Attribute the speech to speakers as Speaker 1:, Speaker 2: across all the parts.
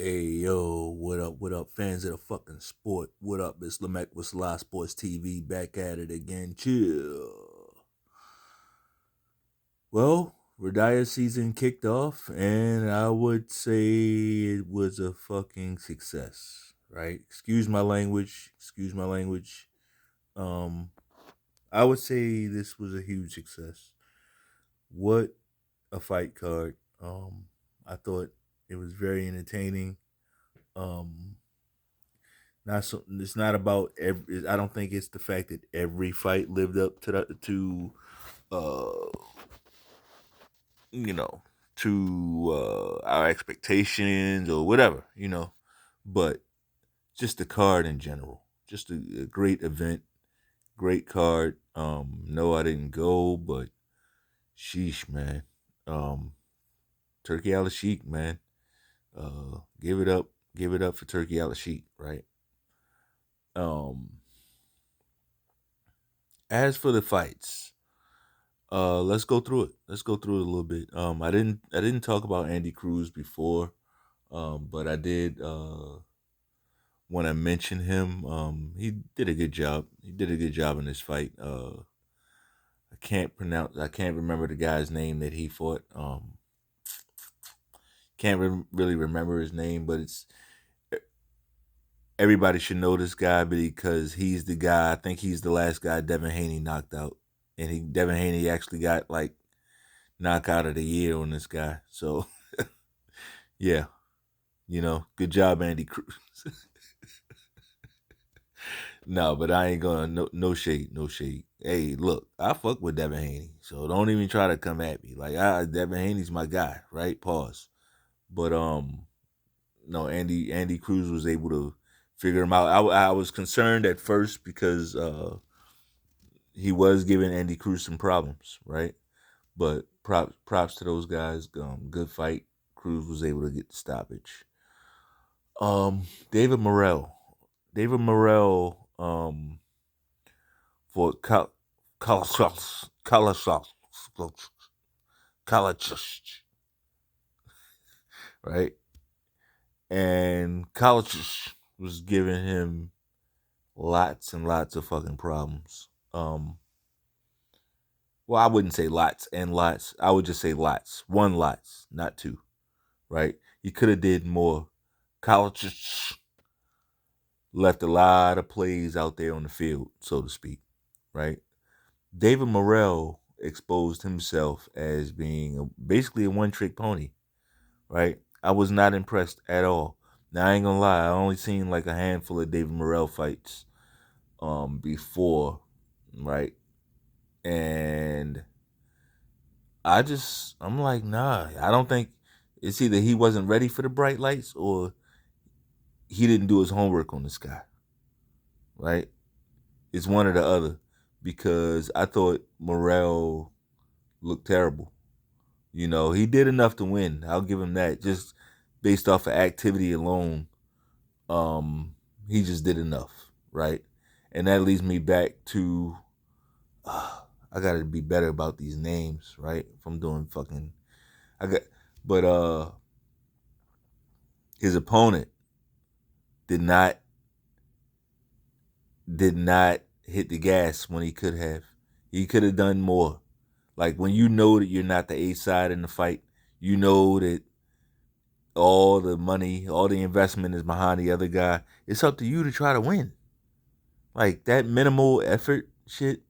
Speaker 1: Hey yo, what up, fans of the fucking sport? What up? It's Lamech with Selah Sports TV back at it again. Chill. Well, Radiah season kicked off, and I would say it was a fucking success, right? Excuse my language. Excuse my language. Um, I would say this was a huge success. What a fight card. I thought it was very entertaining. Um, Not so. It's not about every. I don't think it's the fact that every fight lived up uh, you know, our expectations or whatever, But just the card in general, just a great event, great card. No, I didn't go, but sheesh, man. Um, Turkey Al Sheik, man. Give it up for Turkey Al Sheik, right? Um, as for the fights. Let's go through it. Let's go through it a little bit. I didn't talk about Andy Cruz before, but I did want to mention him. He did a good job. He did a good job in this fight. I can't remember the guy's name that he fought. Can't really remember his name, but it's everybody should know this guy because he's the guy. I think he's the last guy Devin Haney knocked out, and Devin Haney actually got like knockout of the year on this guy. So yeah, good job, Andy Cruz. No, but I ain't gonna no shade, no shade. Hey, look, I fuck with Devin Haney, so don't even try to come at me. Like, Devin Haney's my guy, right? Pause. But no, Andy Cruz was able to figure him out. I was concerned at first because he was giving Andy Cruz some problems, right? But props to those guys. Good fight. Cruz was able to get the stoppage. David Morrell. David Morrell for Kalasov, right? And Kalachich was giving him lots and lots of fucking problems. Well, I wouldn't say lots and lots. I would just say lots. One lots, not two, right? He could have did more. Kalachich left a lot of plays out there on the field, so to speak, right? David Morrell exposed himself as being basically a one-trick pony, right? I was not impressed at all. Now, I ain't gonna lie, I only seen like a handful of David Morrell fights before, right? And I'm like, nah, I don't think it's either he wasn't ready for the bright lights or he didn't do his homework on this guy, right? It's one or the other because I thought Morrell looked terrible. He did enough to win. I'll give him that. Just based off of activity alone, he just did enough, right? And that leads me back to I gotta be better about these names, right? If I'm doing fucking, I got, but his opponent did not hit the gas when he could have. He could have done more. Like when you know that you're not the A side in the fight, you know that all the money, all the investment is behind the other guy. It's up to you to try to win. Like that minimal effort shit,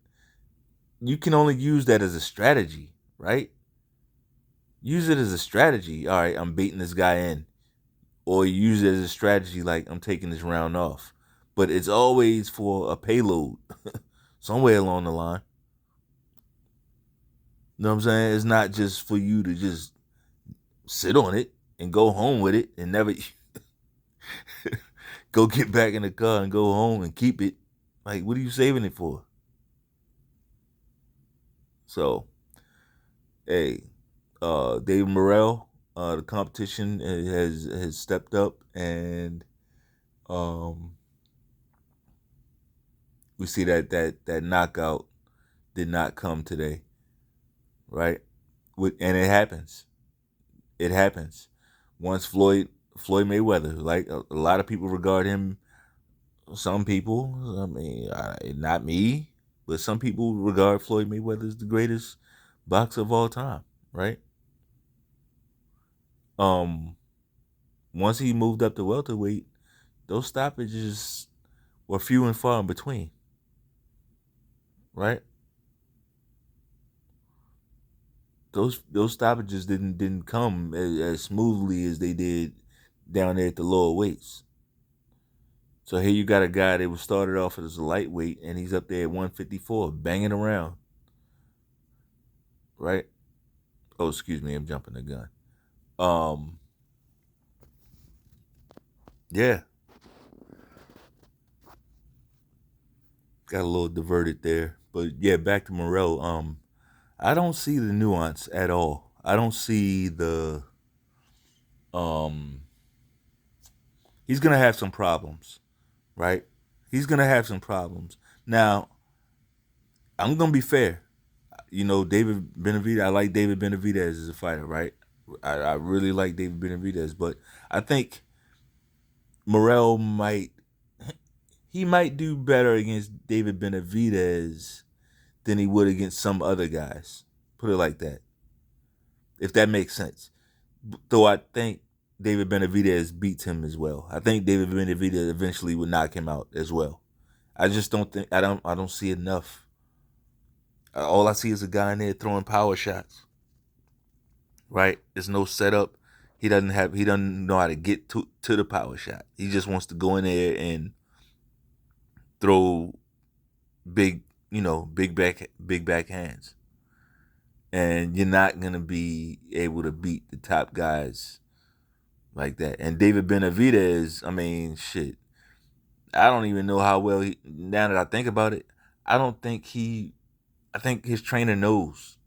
Speaker 1: you can only use that as a strategy, right? Use it as a strategy. All right, I'm beating this guy in. Or use it as a strategy like I'm taking this round off. But it's always for a payload somewhere along the line. You know what I'm saying? It's not just for you to just sit on it and go home with it and never go get back in the car and go home and keep it. Like, what are you saving it for? So, hey, David Morrell, the competition has stepped up, and we see that knockout did not come today, right? And it happens. It happens. Once Floyd Floyd Mayweather. Like a lot of people regard him. Some people, I mean, not me, but some people regard Floyd Mayweather as the greatest boxer of all time. Right? Um, Once he moved up to welterweight, those stoppages were few and far in between. Right? Those stoppages didn't come as smoothly as they did down there at the lower weights. So here you got a guy that was started off as a lightweight, and he's up there at 154, banging around, right? Oh, excuse me, I'm jumping the gun. Um, yeah, got a little diverted there, but yeah, back to Morrell. I don't see the nuance at all. I don't see the um. He's gonna have some problems, right? He's gonna have some problems. Now, I'm gonna be fair. You know, David Benavidez. I like David Benavidez as a fighter, right? I really like David Benavidez, but I think Morrell might do better against David Benavidez than he would against some other guys. Put it like that, if that makes sense. Though I think David Benavidez beats him as well. I think David Benavidez eventually would knock him out as well. I just don't think I don't see enough. All I see is a guy in there throwing power shots. Right? There's no setup. He doesn't know how to get to the power shot. He just wants to go in there and throw big, big backhands. And you're not gonna be able to beat the top guys like that. And David Benavidez, I mean, shit. I don't even know how well he. Now that I think about it, I don't think he. I think his trainer knows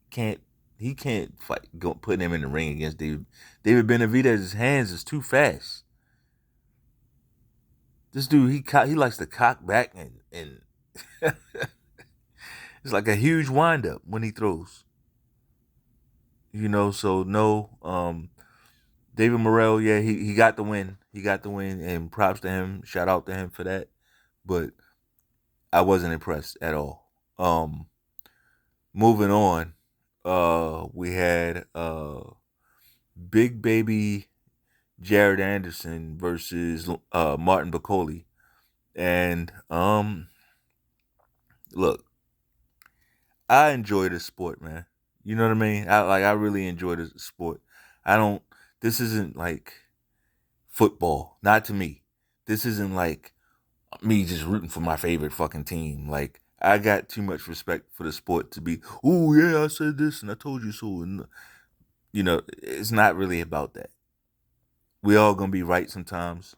Speaker 1: can't. He can't fight. Go putting him in the ring against David. David Benavidez's hands is too fast. This dude, he likes to cock back and it's like a huge windup when he throws. So no, David Morrell, yeah, he got the win. He got the win, and props to him. Shout out to him for that. But I wasn't impressed at all. Moving on, we had Big Baby Jared Anderson versus Martin Bacoli. And look, I enjoy this sport, man. You know what I mean? I really enjoy this sport. I don't. This isn't like football. Not to me. This isn't like me just rooting for my favorite fucking team. Like I got too much respect for the sport to be. Oh yeah, I said this and I told you so. And it's not really about that. We all gonna be right sometimes,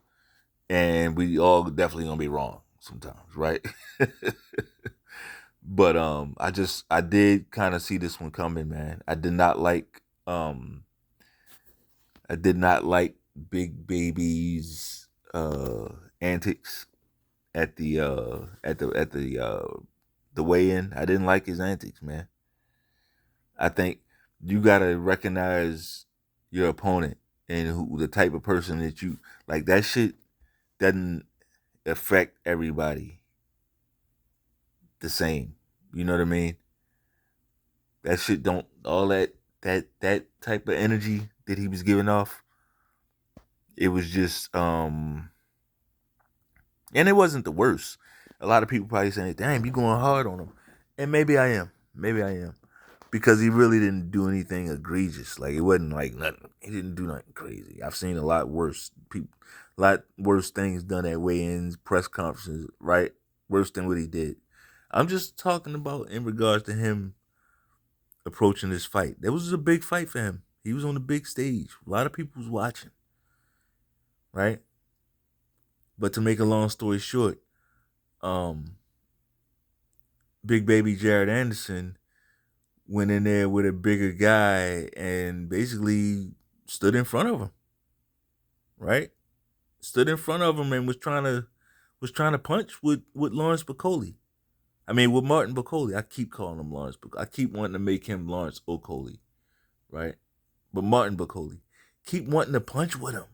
Speaker 1: and we all definitely gonna be wrong sometimes, right? But I did kind of see this one coming, man. I did not like Big Baby's antics at the weigh-in. I didn't like his antics, man. I think you gotta recognize your opponent and who the type of person that you like. That shit doesn't affect everybody the same. You know what I mean? That shit don't all that type of energy that he was giving off. It was just and it wasn't the worst. A lot of people probably saying, "Damn, you going hard on him," and maybe I am. Maybe I am. Because he really didn't do anything egregious. Like it wasn't like nothing. He didn't do nothing crazy. I've seen a lot worse people, a lot worse things done at weigh-ins, press conferences, right? Worse than what he did. I'm just talking about in regards to him approaching this fight. That was a big fight for him. He was on the big stage. A lot of people was watching, right? But to make a long story short, um, Big Baby Jared Anderson went in there with a bigger guy and basically stood in front of him, right? Stood in front of him and was trying to punch with Lawrence Bacoli. I mean, with Martin Bacoli. I keep calling him Lawrence. I keep wanting to make him Lawrence Ocoli, right? But Martin Bacoli. keep wanting to punch with him,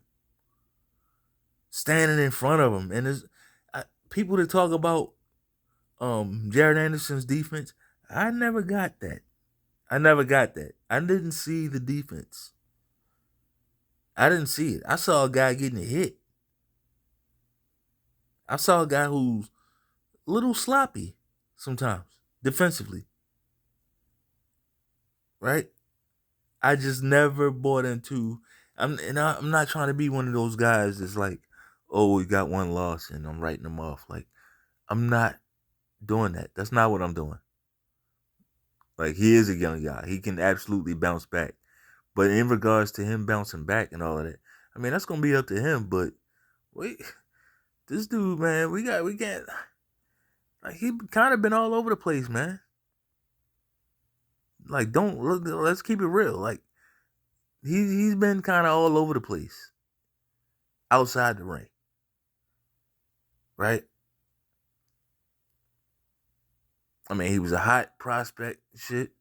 Speaker 1: standing in front of him. And there's people that talk about Jared Anderson's defense. I never got that. I didn't see the defense. I didn't see it. I saw a guy getting hit. I saw a guy who's a little sloppy sometimes defensively. Right? I just never bought into. I'm not trying to be one of those guys that's like, oh, we got one loss and I'm writing them off. Like, I'm not doing that. That's not what I'm doing. Like, he is a young guy. He can absolutely bounce back. But in regards to him bouncing back and all of that, I mean, that's gonna be up to him. But wait, this dude, man, we can't. Like, he kind of been all over the place, man. Like, don't look. Let's keep it real. Like, he's been kind of all over the place outside the ring, right? I mean, he was a hot prospect, shit,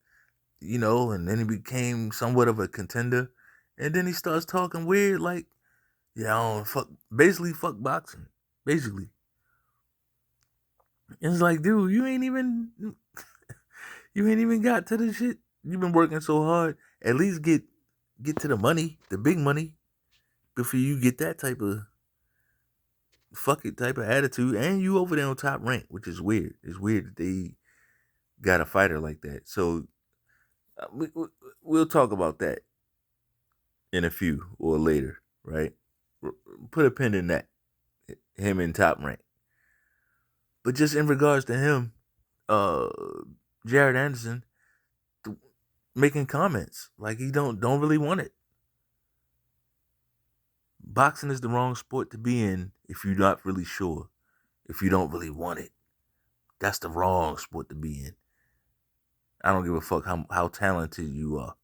Speaker 1: and then he became somewhat of a contender, and then he starts talking weird, like, yeah, I don't basically fuck boxing, basically. And it's like, dude, you ain't even got to the shit. You've been working so hard. At least get to the money, the big money, before you get that type of fuck it type of attitude. And you over there on top rank, which is weird. It's weird that they got a fighter like that. So we'll talk about that in a few or later, right? Put a pin in that. Him in top rank. But just in regards to him, Jared Anderson making comments like he don't really want it. Boxing is the wrong sport to be in if you're not really sure. If you don't really want it, that's the wrong sport to be in. I don't give a fuck how talented you are.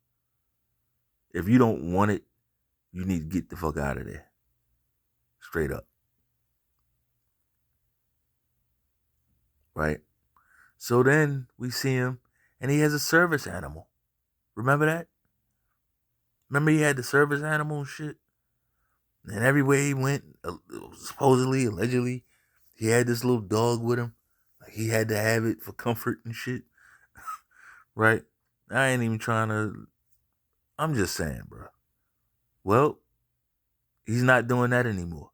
Speaker 1: If you don't want it, you need to get the fuck out of there. Straight up. Right? So then we see him, and he has a service animal. Remember that? Remember he had the service animal and shit? And everywhere he went, supposedly, allegedly, he had this little dog with him. Like, he had to have it for comfort and shit. Right? I ain't even trying to. I'm just saying, bro. Well, he's not doing that anymore.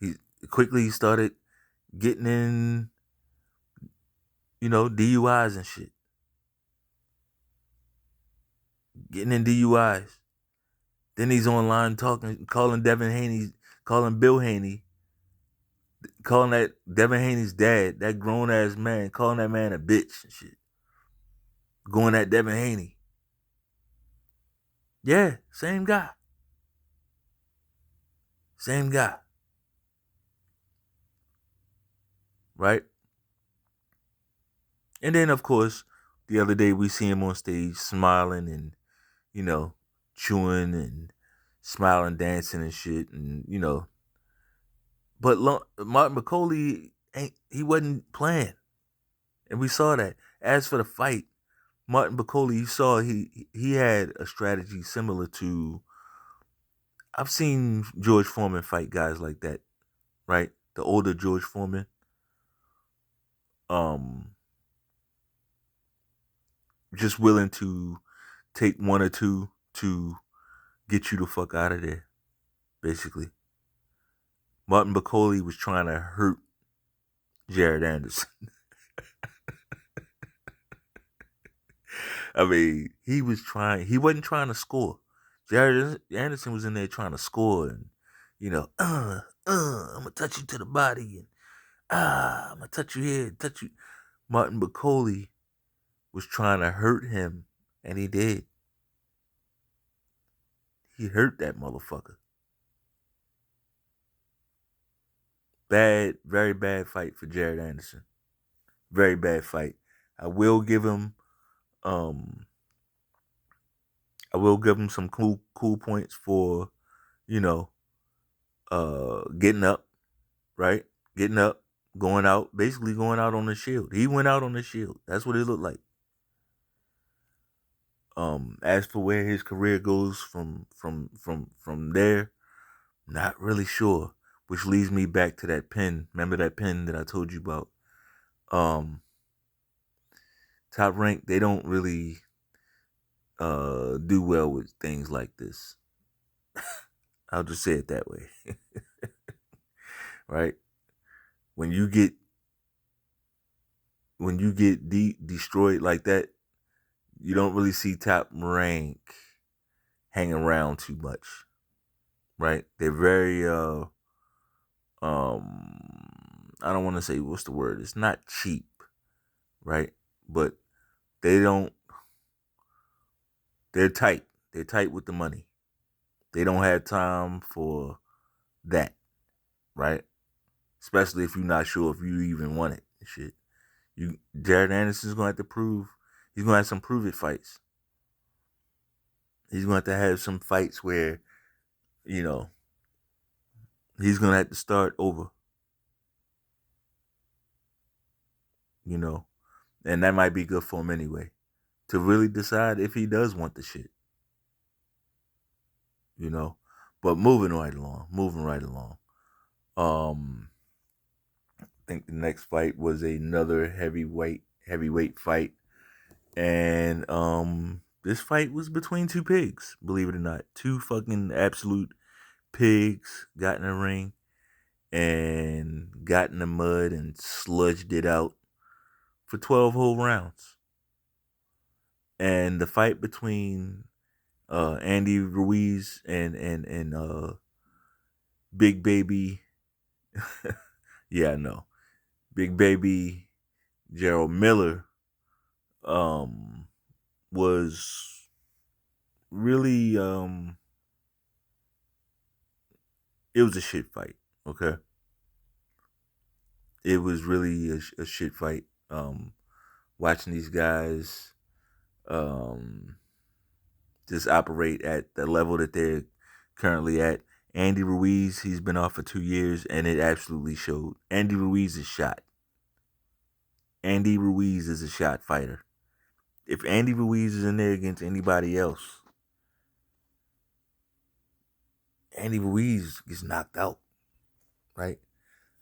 Speaker 1: He quickly started getting in, DUIs and shit. Getting in DUIs. Then he's online calling Devin Haney, calling Bill Haney, calling that Devin Haney's dad, that grown ass man, calling that man a bitch and shit. Going at Devin Haney. Yeah, same guy. Same guy. Right? And then, of course, the other day we see him on stage smiling and, chewing and smiling, dancing and shit. And, But Martin McCauley, he wasn't playing. And we saw that. As for the fight, Martin McCauley, you saw he had a strategy similar to. I've seen George Foreman fight guys like that, right? The older George Foreman. Just willing to take one or two to get you the fuck out of there, basically. Martin McCauley was trying to hurt Jared Anderson. I mean, he wasn't trying to score. Jared Anderson was in there trying to score and, I'm going to touch you to the body and, I'm going to touch you here, touch you. Martin McCauley was trying to hurt him, and he did. He hurt that motherfucker. Bad, very bad fight for Jared Anderson. Very bad fight. I will give him some cool points for, getting up, right? Getting up, basically going out on the shield. He went out on the shield. That's what it looked like. As for where his career goes from there, not really sure. Which leads me back to that pen. Remember that pen that I told you about? Um, Top Rank, they don't really do well with things like this. I'll just say it that way. Right? When you get destroyed like that, you don't really see Top Rank hang around too much. Right? They're very I don't want to say what's the word. It's not cheap, right? But they don't they're tight. They're tight with the money. They don't have time for that, right? Especially if you're not sure if you even want it and shit. Jared Anderson's gonna have to prove he's gonna have some prove it fights. He's gonna have some fights where, you know, he's gonna have to start over. You know. And that might be good for him anyway. To really decide if he does want the shit. You know. But moving right along. Um I think the next fight was another heavyweight fight. And this fight was between two pigs, believe it or not. Two fucking absolute pigs got in the ring and got in the mud and sludged it out for 12 whole rounds. And the fight between Andy Ruiz and Big Baby, yeah, I know, Big Baby Gerald Miller, was really it was a shit fight. Okay, it was really a shit fight. Watching these guys just operate at the level that they're currently at. Andy Ruiz, he's been off for 2 years, and it absolutely showed. Andy Ruiz is shot. Andy Ruiz is a shot fighter. If Andy Ruiz is in there against anybody else, Andy Ruiz gets knocked out, right?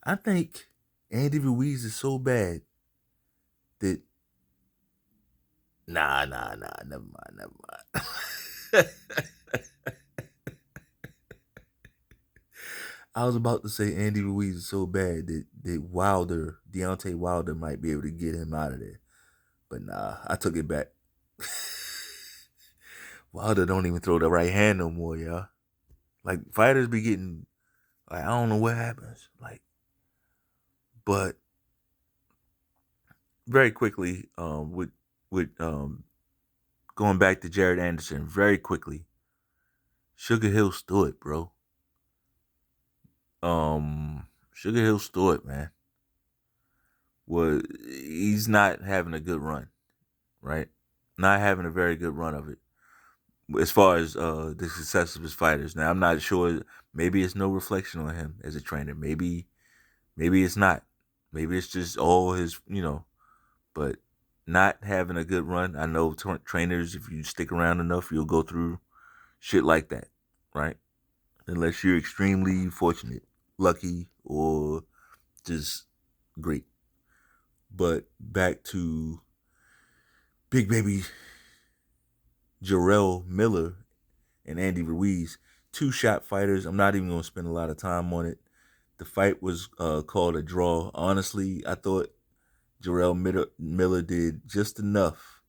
Speaker 1: I think Andy Ruiz is so bad that never mind. I was about to say Andy Ruiz is so bad that Deontay Wilder might be able to get him out of there. But nah, I took it back. Wilder don't even throw the right hand no more, y'all. Like, fighters be getting, like, I don't know what happens. Like, but very quickly, with going back to Jared Anderson, very quickly, Sugar Hill Stewart, bro. Sugar Hill Stewart, man. He's not having a good run, right? Not having a very good run of it. As far as the success of his fighters. Now I'm not sure. Maybe it's no reflection on him as a trainer. Maybe it's not. Maybe it's just all his, But not having a good run. I know trainers. If you stick around enough, you'll go through shit like that, right? Unless you're extremely fortunate, lucky, or just great. But back to Big Baby Jarrell Miller and Andy Ruiz, two shot fighters. I'm not even going to spend a lot of time on it. The fight was called a draw. Honestly, I thought Jarrell Miller did just enough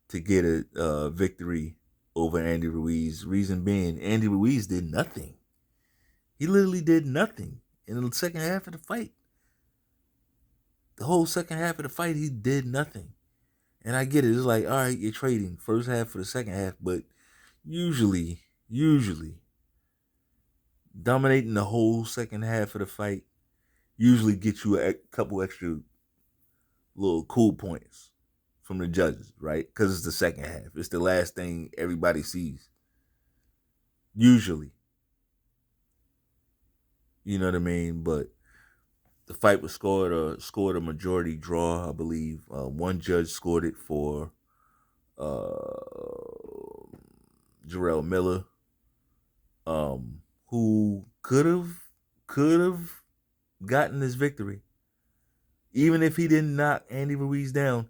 Speaker 1: to get a victory over Andy Ruiz. Reason being, Andy Ruiz did nothing. He literally did nothing in the second half of the fight. The whole second half of the fight, he did nothing. And I get it. It's like, all right, you're trading first half for the second half, but usually dominating the whole second half of the fight usually gets you a couple extra little cool points from the judges, right? Because it's the second half. It's the last thing everybody sees. Usually. You know what I mean? But the fight was scored a majority draw, I believe. One judge scored it for Jarrell Miller, who could have gotten this victory, even if he didn't knock Andy Ruiz down.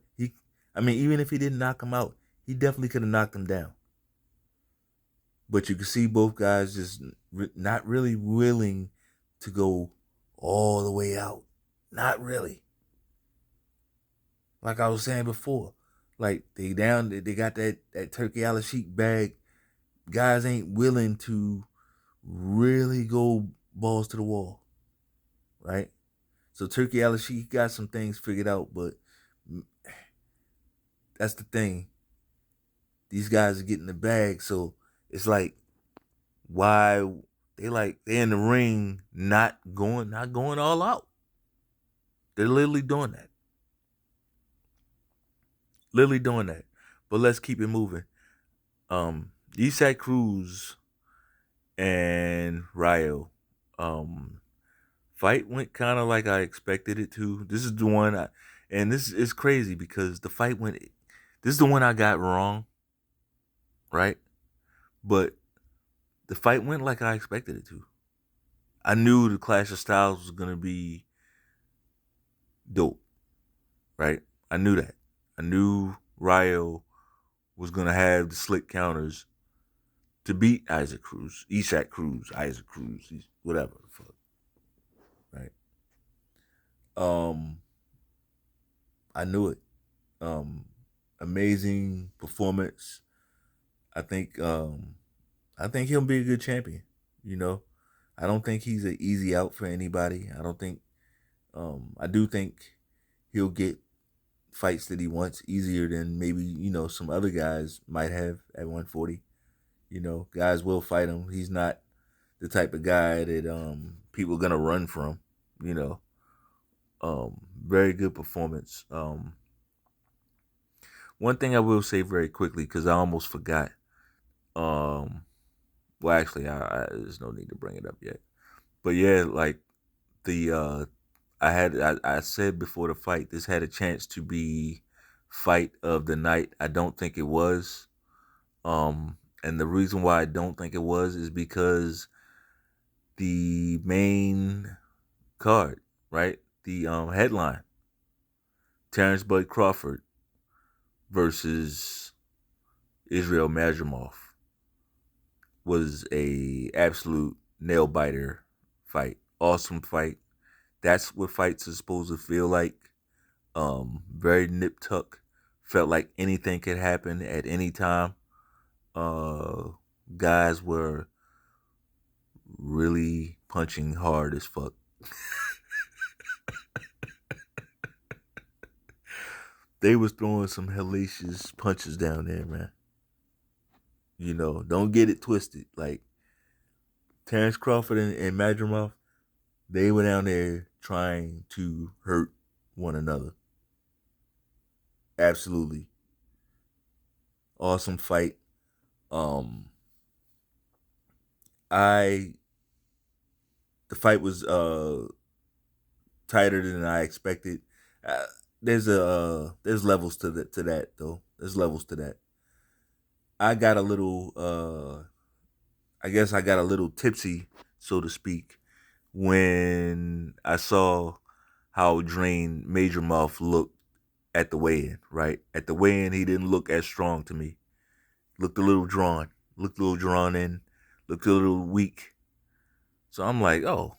Speaker 1: Even if he didn't knock him out, he definitely could have knocked him down. But you can see both guys just not really willing to go all the way out. Not really. Like I was saying before, like they got that turkey a la sheep bag. Guys ain't willing to really go balls to the wall, right? So turkey a la sheep got some things figured out, but that's the thing. These guys are getting the bag, so it's like why they're in the ring not going all out. They're literally doing that. Literally doing that. But let's keep it moving. Isaac Cruz and Ryo. Fight went kind of like I expected it to. This is the one and this is crazy because the fight went. This is the one I got wrong, right? But the fight went like I expected it to. I knew the Clash of Styles was gonna be dope, right? I knew that. I knew Ryo was gonna have the slick counters to beat Isaac Cruz, whatever the fuck, right? I knew it. Amazing performance. I think he'll be a good champion. You know, I don't think he's an easy out for anybody. I don't think. I do think he'll get fights that he wants easier than maybe some other guys might have at 140. Guys will fight him. He's not the type of guy that people are gonna run from. You know, very good performance. One thing I will say very quickly because I almost forgot. Well, actually, there's no need to bring it up yet. But yeah, like the I said before the fight, this had a chance to be fight of the night. I don't think it was. And the reason why I don't think it was is because the main card, right? The headline, Terence Bud Crawford versus Israel Madrimov, was a absolute nail biter fight. Awesome fight. That's what fights are supposed to feel like. Very nip tuck. Felt like anything could happen at any time. Guys were really punching hard as fuck. They was throwing some hellacious punches down there, man. Don't get it twisted. Like Terence Crawford and Madrimov, they were down there trying to hurt one another. Absolutely. Awesome fight. Um I the fight was tighter than I expected. Uh, there's levels to that though. There's levels to that. I got a little I guess I got a little tipsy, so to speak, when I saw how drained Major Mouth looked at the weigh-in, right? At the weigh-in, he didn't look as strong to me. Looked a little drawn. Looked a little drawn in. Looked a little weak. So I'm like, oh,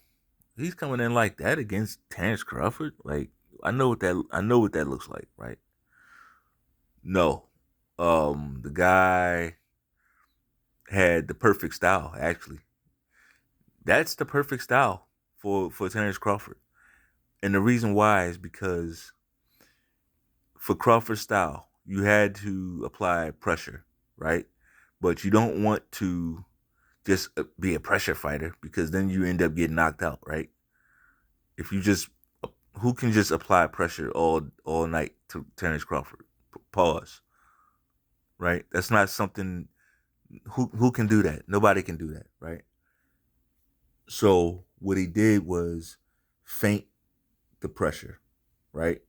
Speaker 1: he's coming in like that against Terence Crawford? Like, I know what that looks like, right? No. The guy had the perfect style, actually. That's the perfect style for Terence Crawford. And the reason why is because for Crawford's style, you had to apply pressure, right? But you don't want to just be a pressure fighter because then you end up getting knocked out, right? If you just who can just apply pressure all night to Terence Crawford? Pause. Right? That's not something who can do that? Nobody can do that, right? So what he did was feint the pressure, right?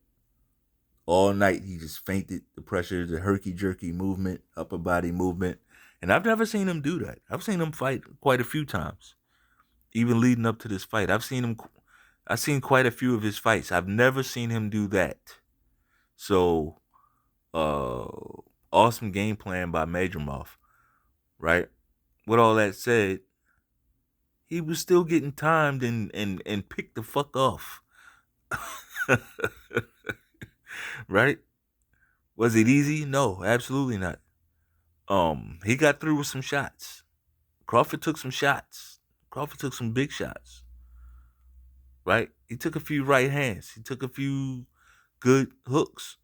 Speaker 1: all night. He just fainted the pressure, the herky-jerky movement, upper body movement. And I've never seen him do that. I've seen him fight quite a few times, even leading up to this fight. I've seen quite a few of his fights. I've never seen him do that. So, uh, awesome game plan by Madrimov, right? With all that said, he was still getting timed and picked the fuck off. Right? Was it easy? No, absolutely not. He got through with some shots. Crawford took some shots. Crawford took some big shots. Right? He took a few right hands. He took a few good hooks.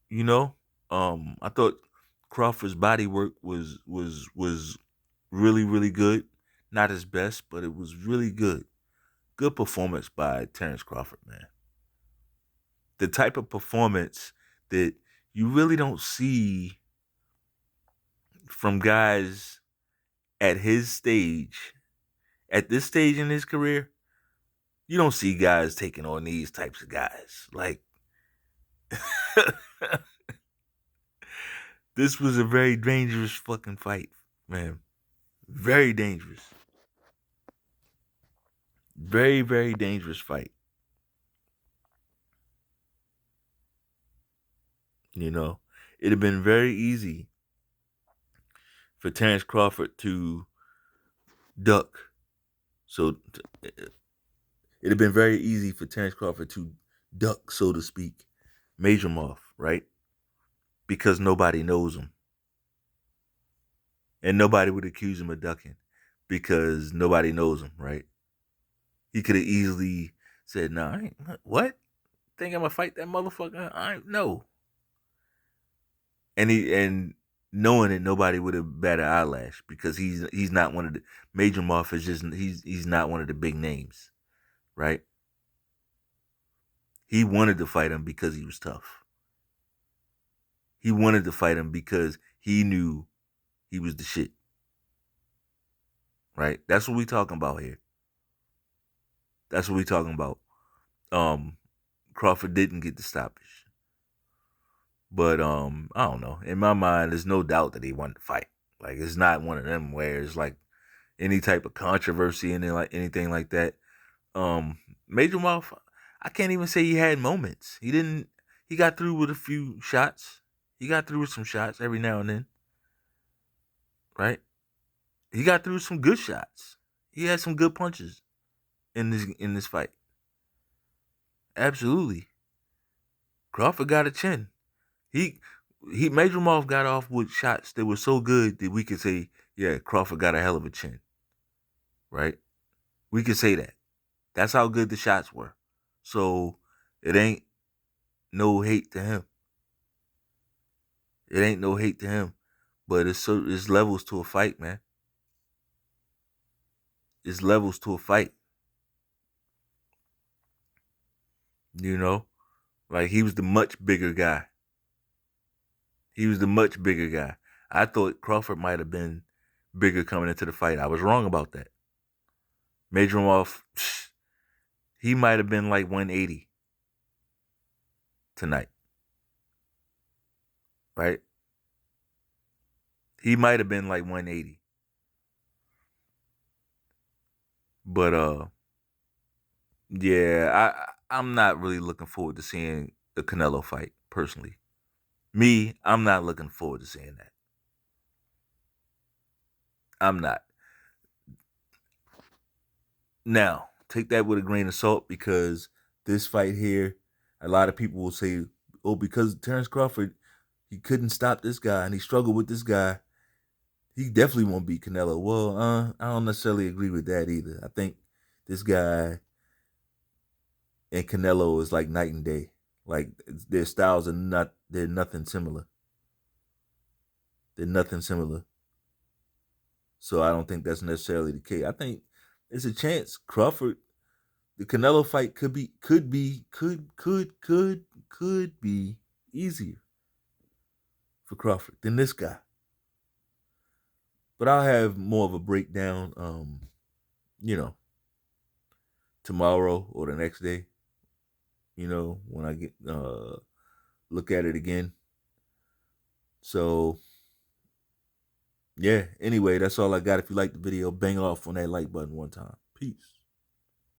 Speaker 1: You know? I thought Crawford's body work was really, really good. Not his best, but it was really good. Good performance by Terence Crawford, man. The type of performance that you really don't see from guys at his stage, at this stage in his career. You don't see guys taking on these types of guys. Like, this was a very dangerous fucking fight, man. Very dangerous. Very, very dangerous fight. You know, it'd have been very easy for Terence Crawford to duck. So it'd have been very easy for Terence Crawford to duck, so to speak, Madrimov, right? Because nobody knows him. And nobody would accuse him of ducking because nobody knows him, right? He could have easily said, "No, I ain't, what? Think I'm gonna fight that motherfucker? I ain't, no." And knowing it, nobody would have batted an eyelash because he's not one of the Major Moff is just he's not one of the big names, right? He wanted to fight him because he was tough. He wanted to fight him because he knew he was the shit. Right? That's what we talking about here. That's what we talking about. Crawford didn't get the stoppage. But I don't know. In my mind, there's no doubt that he wanted to fight. Like, it's not one of them where it's like any type of controversy and anything like that. Major Mouth, I can't even say he had moments. He got through with a few shots. He got through with some shots every now and then. Right? He got through some good shots. He had some good punches in this fight. Absolutely. Crawford got a chin. He Madrimov got off with shots that were so good that we could say, yeah, Crawford got a hell of a chin. Right? We could say that. That's how good the shots were. So it ain't no hate to him. It ain't no hate to him. But it's levels to a fight, man. It's levels to a fight. You know? Like, he was the much bigger guy. I thought Crawford might have been bigger coming into the fight. I was wrong about that. Madrimov, he might have been like 180 tonight. Right? He might have been like 180. But yeah, I'm not really looking forward to seeing the Canelo fight, personally. Me, I'm not looking forward to seeing that. I'm not. Now, take that with a grain of salt because this fight here, a lot of people will say, oh, because Terence Crawford, he couldn't stop this guy and he struggled with this guy, he definitely won't beat Canelo. Well, I don't necessarily agree with that either. I think this guy and Canelo is like night and day. Like, their styles they're nothing similar. They're nothing similar. So I don't think that's necessarily the case. I think there's a chance Crawford, the Canelo fight could be easier for Crawford than this guy. But I'll have more of a breakdown, tomorrow or the next day. when I get look at it again. So yeah, anyway, that's all I got. If you like the video, bang off on that like button one time. Peace.